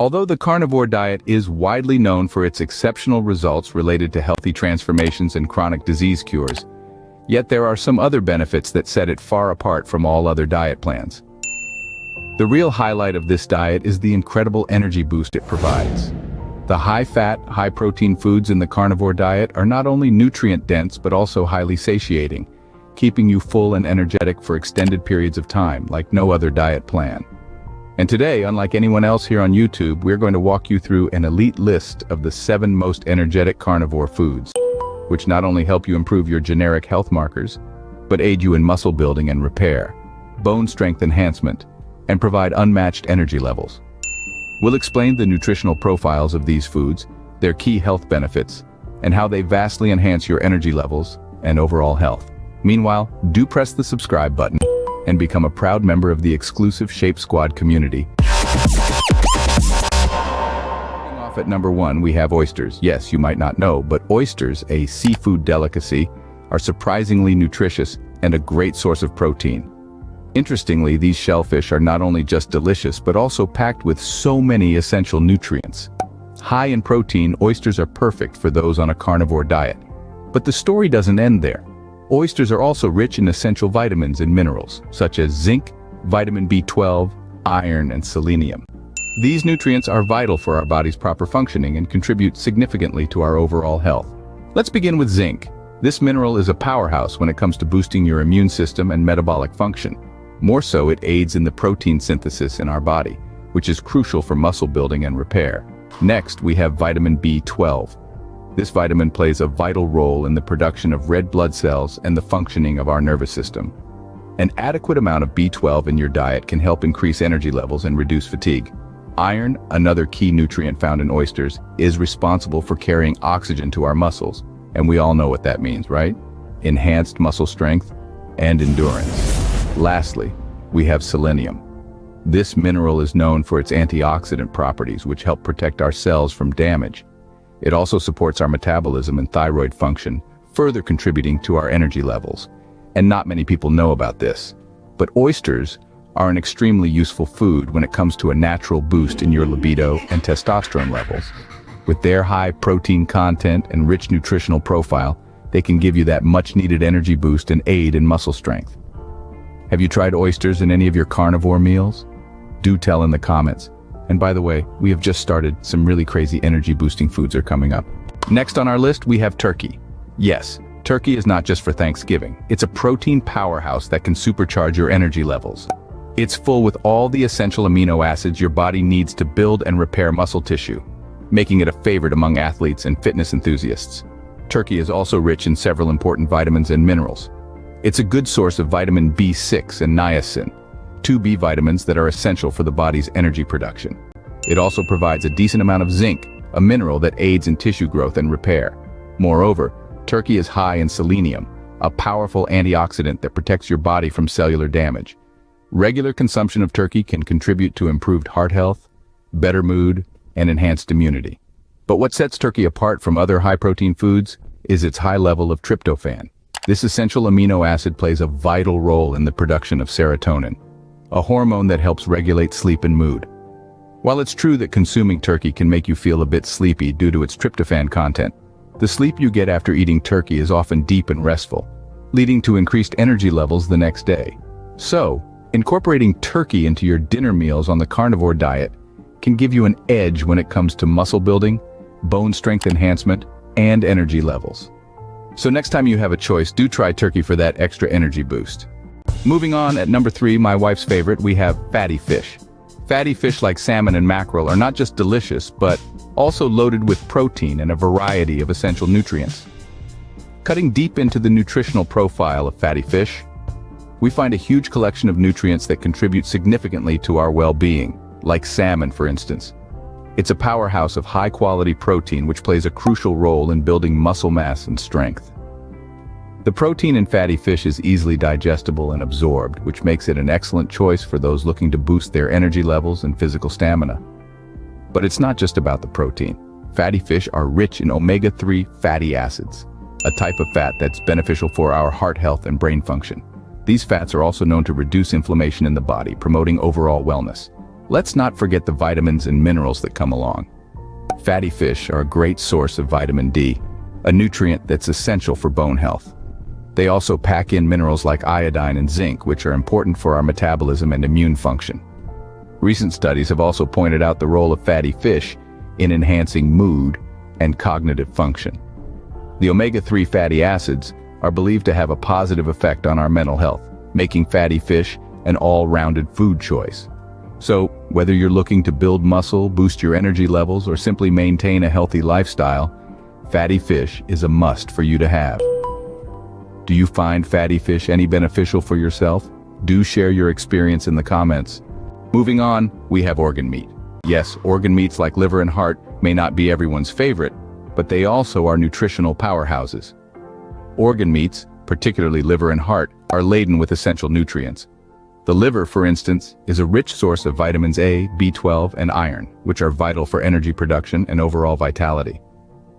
Although the carnivore diet is widely known for its exceptional results related to healthy transformations and chronic disease cures, yet there are some other benefits that set it far apart from all other diet plans. The real highlight of this diet is the incredible energy boost it provides. The high-fat, high-protein foods in the carnivore diet are not only nutrient-dense but also highly satiating, keeping you full and energetic for extended periods of time, like no other diet plan. And today, unlike anyone else here on YouTube, we're going to walk you through an elite list of the 7 most energetic carnivore foods, which not only help you improve your generic health markers, but aid you in muscle building and repair, bone strength enhancement, and provide unmatched energy levels. We'll explain the nutritional profiles of these foods, their key health benefits, and how they vastly enhance your energy levels and overall health. Meanwhile, do press the subscribe button and become a proud member of the exclusive Shape Squad community. Starting off at number 1, we have oysters. Yes, you might not know, but oysters, a seafood delicacy, are surprisingly nutritious and a great source of protein. Interestingly, these shellfish are not only just delicious, but also packed with so many essential nutrients. High in protein, oysters are perfect for those on a carnivore diet. But the story doesn't end there. Oysters are also rich in essential vitamins and minerals, such as zinc, vitamin B12, iron, and selenium. These nutrients are vital for our body's proper functioning and contribute significantly to our overall health. Let's begin with zinc. This mineral is a powerhouse when it comes to boosting your immune system and metabolic function. More so, it aids in the protein synthesis in our body, which is crucial for muscle building and repair. Next, we have vitamin B12. This vitamin plays a vital role in the production of red blood cells and the functioning of our nervous system. An adequate amount of B12 in your diet can help increase energy levels and reduce fatigue. Iron, another key nutrient found in oysters, is responsible for carrying oxygen to our muscles, and we all know what that means, right? Enhanced muscle strength and endurance. Lastly, we have selenium. This mineral is known for its antioxidant properties, which help protect our cells from damage. It also supports our metabolism and thyroid function, further contributing to our energy levels. And not many people know about this, but oysters are an extremely useful food when it comes to a natural boost in your libido and testosterone levels. With their high protein content and rich nutritional profile, they can give you that much-needed energy boost and aid in muscle strength. Have you tried oysters in any of your carnivore meals? Do tell in the comments. And by the way, we have just started. Some really crazy energy-boosting foods are coming up. Next on our list, we have turkey. Yes, turkey is not just for Thanksgiving. It's a protein powerhouse that can supercharge your energy levels. It's full with all the essential amino acids your body needs to build and repair muscle tissue, making it a favorite among athletes and fitness enthusiasts. Turkey is also rich in several important vitamins and minerals. It's a good source of vitamin B6 and niacin, 2 B vitamins that are essential for the body's energy production. It also provides a decent amount of zinc, a mineral that aids in tissue growth and repair. Moreover, turkey is high in selenium, a powerful antioxidant that protects your body from cellular damage. Regular consumption of turkey can contribute to improved heart health, better mood, and enhanced immunity. But what sets turkey apart from other high-protein foods is its high level of tryptophan. This essential amino acid plays a vital role in the production of serotonin, a hormone that helps regulate sleep and mood. While it's true that consuming turkey can make you feel a bit sleepy due to its tryptophan content, the sleep you get after eating turkey is often deep and restful, leading to increased energy levels the next day. So, incorporating turkey into your dinner meals on the carnivore diet can give you an edge when it comes to muscle building, bone strength enhancement, and energy levels. So next time you have a choice, do try turkey for that extra energy boost. Moving on, at number 3, my wife's favorite, we have fatty fish. Fatty fish like salmon and mackerel are not just delicious, but also loaded with protein and a variety of essential nutrients. Cutting deep into the nutritional profile of fatty fish, we find a huge collection of nutrients that contribute significantly to our well-being, like salmon, for instance. It's a powerhouse of high-quality protein which plays a crucial role in building muscle mass and strength. The protein in fatty fish is easily digestible and absorbed, which makes it an excellent choice for those looking to boost their energy levels and physical stamina. But it's not just about the protein. Fatty fish are rich in omega-3 fatty acids, a type of fat that's beneficial for our heart health and brain function. These fats are also known to reduce inflammation in the body, promoting overall wellness. let's not forget the vitamins and minerals that come along. Fatty fish are a great source of vitamin D, a nutrient that's essential for bone health. They also pack in minerals like iodine and zinc, which are important for our metabolism and immune function. Recent studies have also pointed out the role of fatty fish in enhancing mood and cognitive function. The omega-3 fatty acids are believed to have a positive effect on our mental health, making fatty fish an all-rounded food choice. So, whether you're looking to build muscle, boost your energy levels, or simply maintain a healthy lifestyle, fatty fish is a must for you to have. Do you find fatty fish any beneficial for yourself? Do share your experience in the comments. Moving on, we have organ meat. Yes, organ meats like liver and heart may not be everyone's favorite, but they also are nutritional powerhouses. Organ meats, particularly liver and heart, are laden with essential nutrients. The liver, for instance, is a rich source of vitamins A, B12, and iron, which are vital for energy production and overall vitality.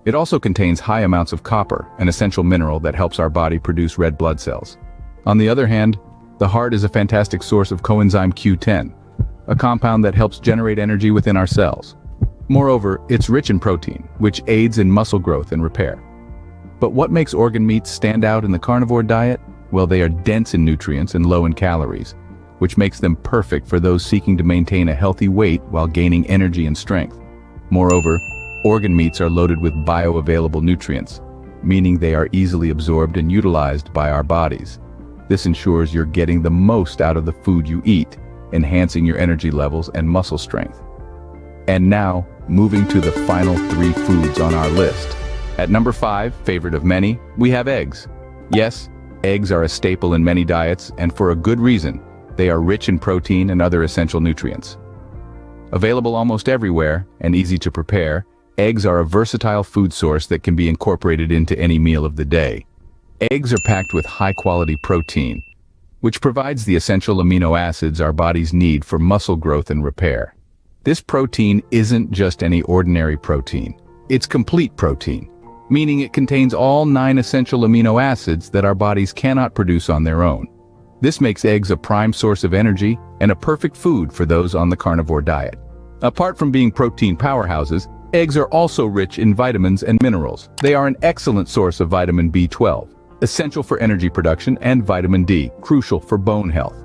It also contains high amounts of copper, an essential mineral that helps our body produce red blood cells. On the other hand, the heart is a fantastic source of coenzyme Q10, a compound that helps generate energy within our cells. Moreover, it's rich in protein, which aids in muscle growth and repair. But what makes organ meats stand out in the carnivore diet? Well, they are dense in nutrients and low in calories, which makes them perfect for those seeking to maintain a healthy weight while gaining energy and strength. Moreover, organ meats are loaded with bioavailable nutrients, meaning they are easily absorbed and utilized by our bodies. This ensures you're getting the most out of the food you eat, enhancing your energy levels and muscle strength. And now, moving to the final 3 foods on our list. At number 5, favorite of many, we have eggs. Yes, eggs are a staple in many diets, and for a good reason. They are rich in protein and other essential nutrients. Available almost everywhere and easy to prepare, eggs are a versatile food source that can be incorporated into any meal of the day. Eggs are packed with high-quality protein, which provides the essential amino acids our bodies need for muscle growth and repair. This protein isn't just any ordinary protein. It's complete protein, meaning it contains all 9 essential amino acids that our bodies cannot produce on their own. This makes eggs a prime source of energy and a perfect food for those on the carnivore diet. Apart from being protein powerhouses, eggs are also rich in vitamins and minerals. They are an excellent source of vitamin B12, essential for energy production, and vitamin D, crucial for bone health.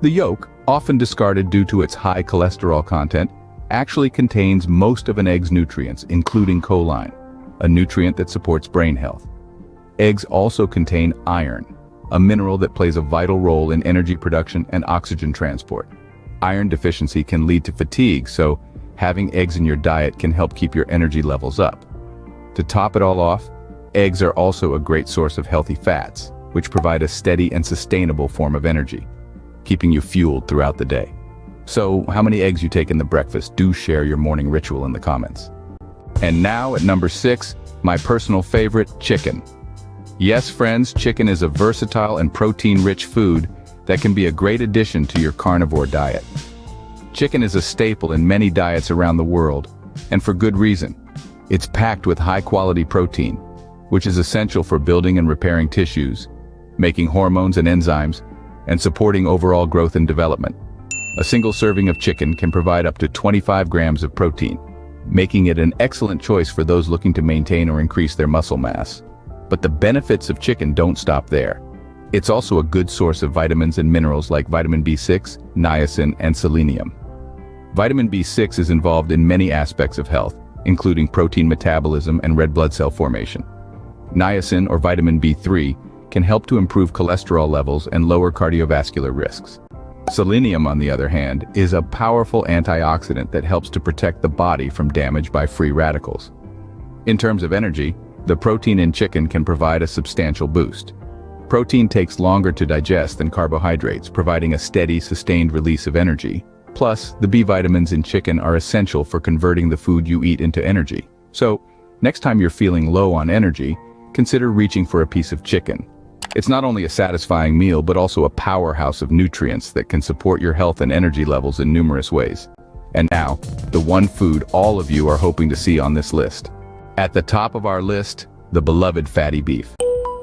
The yolk, often discarded due to its high cholesterol content, actually contains most of an egg's nutrients, including choline, a nutrient that supports brain health. Eggs also contain iron, a mineral that plays a vital role in energy production and oxygen transport. Iron deficiency can lead to fatigue, so having eggs in your diet can help keep your energy levels up. To top it all off, eggs are also a great source of healthy fats, which provide a steady and sustainable form of energy, keeping you fueled throughout the day. So, how many eggs you take in the breakfast? Do share your morning ritual in the comments. And now, at number 6, my personal favorite, chicken. Yes, friends, chicken is a versatile and protein-rich food that can be a great addition to your carnivore diet. Chicken is a staple in many diets around the world, and for good reason. It's packed with high-quality protein, which is essential for building and repairing tissues, making hormones and enzymes, and supporting overall growth and development. A single serving of chicken can provide up to 25 grams of protein, making it an excellent choice for those looking to maintain or increase their muscle mass. But the benefits of chicken don't stop there. It's also a good source of vitamins and minerals like vitamin B6, niacin, and selenium. Vitamin B6 is involved in many aspects of health, including protein metabolism and red blood cell formation. Niacin, or vitamin B3, can help to improve cholesterol levels and lower cardiovascular risks. Selenium, on the other hand, is a powerful antioxidant that helps to protect the body from damage by free radicals. In terms of energy, the protein in chicken can provide a substantial boost. Protein takes longer to digest than carbohydrates, providing a steady, sustained release of energy. Plus, the B vitamins in chicken are essential for converting the food you eat into energy. So, next time you're feeling low on energy, consider reaching for a piece of chicken. It's not only a satisfying meal, but also a powerhouse of nutrients that can support your health and energy levels in numerous ways. And now, the one food all of you are hoping to see on this list. At the top of our list, the beloved fatty beef.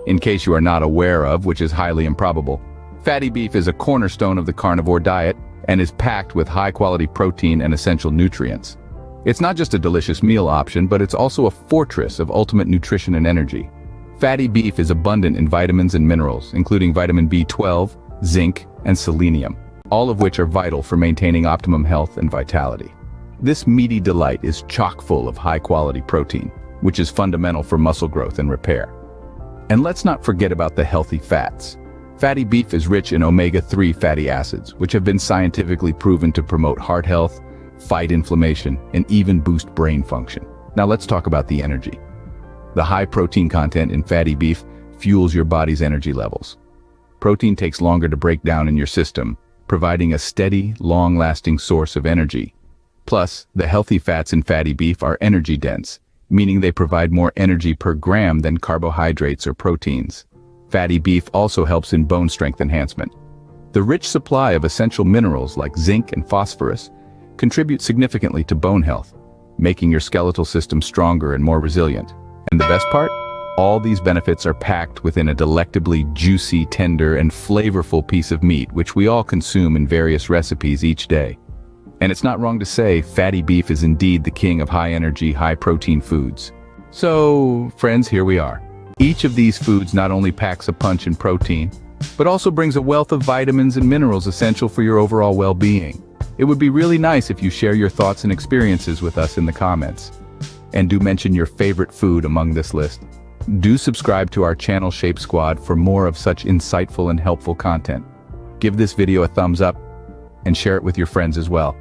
In case you are not aware of, which is highly improbable, fatty beef is a cornerstone of the carnivore diet and is packed with high-quality protein and essential nutrients. It's not just a delicious meal option, but it's also a fortress of ultimate nutrition and energy. Fatty beef is abundant in vitamins and minerals, including vitamin B12, zinc, and selenium, all of which are vital for maintaining optimum health and vitality. This meaty delight is chock full of high-quality protein, which is fundamental for muscle growth and repair. And let's not forget about the healthy fats. Fatty beef is rich in omega-3 fatty acids, which have been scientifically proven to promote heart health, fight inflammation, and even boost brain function. Now let's talk about the energy. The high protein content in fatty beef fuels your body's energy levels. Protein takes longer to break down in your system, providing a steady, long-lasting source of energy. Plus, the healthy fats in fatty beef are energy-dense, meaning they provide more energy per gram than carbohydrates or proteins. Fatty beef also helps in bone strength enhancement. The rich supply of essential minerals like zinc and phosphorus contribute significantly to bone health, making your skeletal system stronger and more resilient. And the best part? All these benefits are packed within a delectably juicy, tender, and flavorful piece of meat, which we all consume in various recipes each day. And it's not wrong to say fatty beef is indeed the king of high-energy, high-protein foods. So, friends, here we are. Each of these foods not only packs a punch in protein, but also brings a wealth of vitamins and minerals essential for your overall well-being. It would be really nice if you share your thoughts and experiences with us in the comments. And do mention your favorite food among this list. Do subscribe to our channel Shape Squad for more of such insightful and helpful content. Give this video a thumbs up and share it with your friends as well.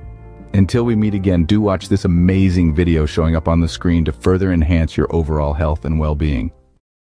Until we meet again, do watch this amazing video showing up on the screen to further enhance your overall health and well-being.